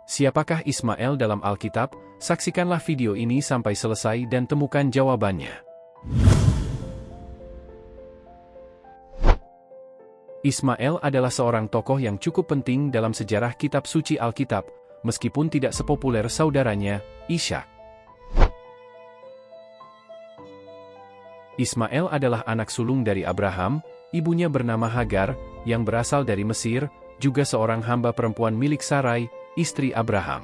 Siapakah Ismael dalam Alkitab? Saksikanlah video ini sampai selesai dan temukan jawabannya. Ismael adalah seorang tokoh yang cukup penting dalam sejarah kitab suci Alkitab, meskipun tidak sepopuler saudaranya, Ishak. Ismael adalah anak sulung dari Abraham, ibunya bernama Hagar, yang berasal dari Mesir, juga seorang hamba perempuan milik Sarai, istri Abraham.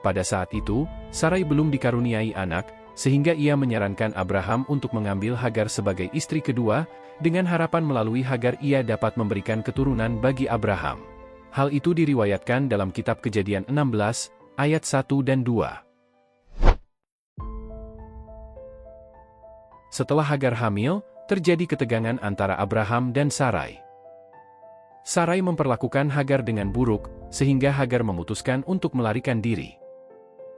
Pada saat itu, Sarai belum dikaruniai anak, sehingga ia menyarankan Abraham untuk mengambil Hagar sebagai istri kedua, dengan harapan melalui Hagar ia dapat memberikan keturunan bagi Abraham. Hal itu diriwayatkan dalam kitab Kejadian 16, ayat 1 dan 2. Setelah Hagar hamil, terjadi ketegangan antara Abraham dan Sarai. Sarai memperlakukan Hagar dengan buruk, sehingga Hagar memutuskan untuk melarikan diri.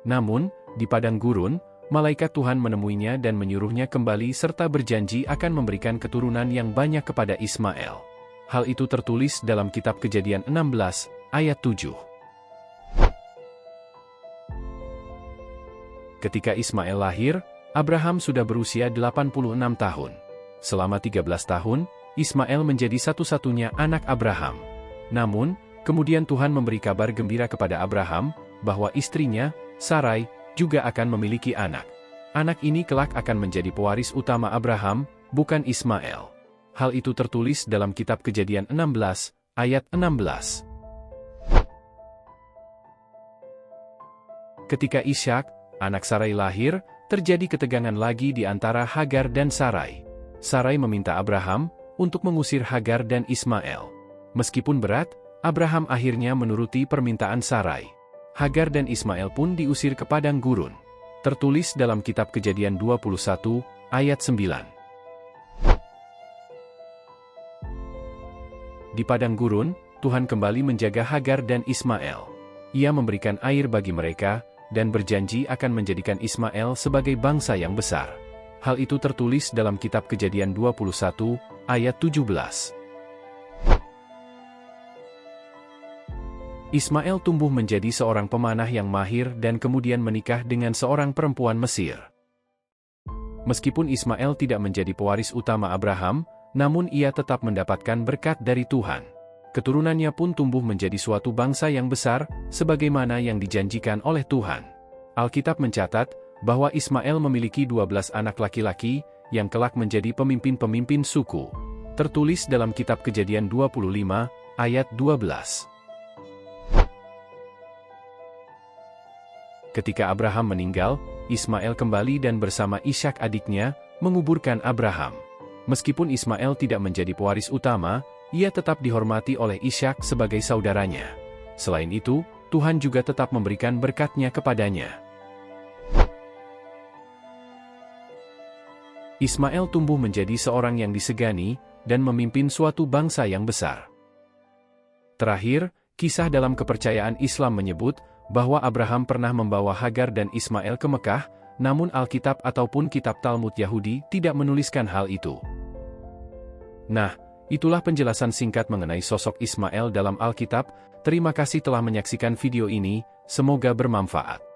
Namun, di padang gurun, malaikat Tuhan menemuinya dan menyuruhnya kembali serta berjanji akan memberikan keturunan yang banyak kepada Ismael. Hal itu tertulis dalam kitab Kejadian 16, ayat 7. Ketika Ismael lahir, Abraham sudah berusia 86 tahun. Selama 13 tahun, Ismael menjadi satu-satunya anak Abraham. Namun, kemudian Tuhan memberi kabar gembira kepada Abraham, bahwa istrinya, Sarai, juga akan memiliki anak. Anak ini kelak akan menjadi pewaris utama Abraham, bukan Ismael. Hal itu tertulis dalam kitab Kejadian 16, ayat 16. Ketika Ishak, anak Sarai lahir, terjadi ketegangan lagi di antara Hagar dan Sarai. Sarai meminta Abraham untuk mengusir Hagar dan Ismael. Meskipun berat, Abraham akhirnya menuruti permintaan Sarai. Hagar dan Ismael pun diusir ke padang gurun. Tertulis dalam kitab Kejadian 21, ayat 9. Di padang gurun, Tuhan kembali menjaga Hagar dan Ismael. Ia memberikan air bagi mereka, dan berjanji akan menjadikan Ismael sebagai bangsa yang besar. Hal itu tertulis dalam kitab Kejadian 21, ayat 17. Ismael tumbuh menjadi seorang pemanah yang mahir dan kemudian menikah dengan seorang perempuan Mesir. Meskipun Ismael tidak menjadi pewaris utama Abraham, namun ia tetap mendapatkan berkat dari Tuhan. Keturunannya pun tumbuh menjadi suatu bangsa yang besar, sebagaimana yang dijanjikan oleh Tuhan. Alkitab mencatat bahwa Ismael memiliki 12 anak laki-laki, yang kelak menjadi pemimpin-pemimpin suku. Tertulis dalam kitab Kejadian 25, ayat 12. Ketika Abraham meninggal, Ismael kembali dan bersama Ishak adiknya, menguburkan Abraham. Meskipun Ismael tidak menjadi pewaris utama, ia tetap dihormati oleh Ishak sebagai saudaranya. Selain itu, Tuhan juga tetap memberikan berkat-Nya kepadanya. Ismael tumbuh menjadi seorang yang disegani, dan memimpin suatu bangsa yang besar. Terakhir, kisah dalam kepercayaan Islam menyebut, bahwa Abraham pernah membawa Hagar dan Ismael ke Mekah, namun Alkitab ataupun kitab Talmud Yahudi tidak menuliskan hal itu. Nah, itulah penjelasan singkat mengenai sosok Ismael dalam Alkitab. Terima kasih telah menyaksikan video ini, semoga bermanfaat.